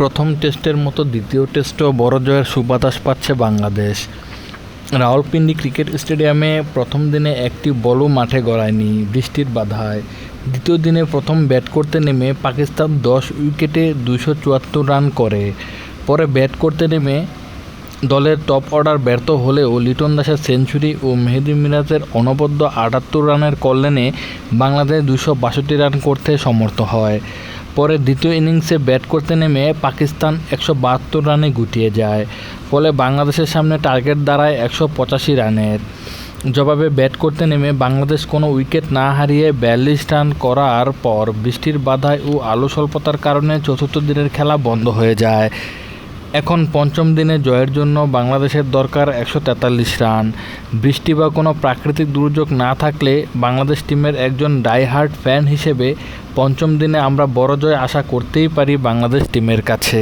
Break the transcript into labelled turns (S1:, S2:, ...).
S1: প্রথম টেস্টের মতো দ্বিতীয় টেস্টেও বড় জয়ের সুবাতাস পাচ্ছে বাংলাদেশ। রাওয়ালপিন্ডি ক্রিকেট স্টেডিয়ামে প্রথম দিনে একটি বলও মাঠে গড়ায়নি বৃষ্টির বাধায়। দ্বিতীয় দিনে প্রথম ব্যাট করতে নেমে পাকিস্তান 10 উইকেটে 274 রান করে। পরে ব্যাট করতে নেমে দলের টপ অর্ডার ব্যর্থ হলেও লিটন দাসের সেঞ্চুরি ও মেহেদী মিরাজের অনবদ্য 78 রানের কল্যাণে বাংলাদেশ 262 রান করতে সমর্থ হয়। পরে দ্বিতীয় ইনিংসে ব্যাট করতে নেমে পাকিস্তান 172 রানে গুটিয়ে যায়। ফলে বাংলাদেশের সামনে টার্গেট দাঁড়ায় 185 রানের। জবাবে ব্যাট করতে নেমে বাংলাদেশ কোনো উইকেট না হারিয়ে 42 রান করার পর বৃষ্টির বাধায় ও আলো স্বল্পতার কারণে চতুর্থ দিনের খেলা বন্ধ হয়ে যায়। এখন পঞ্চম দিনে জয়ের জন্য বাংলাদেশের দরকার 143 রান। বৃষ্টি বা কোনো প্রাকৃতিক দুর্যোগ না থাকলে বাংলাদেশ টিমের একজন ডাইহার্ড ফ্যান হিসেবে পঞ্চম দিনে আমরা বড় জয় আশা করতেই পারি বাংলাদেশ টিমের কাছে।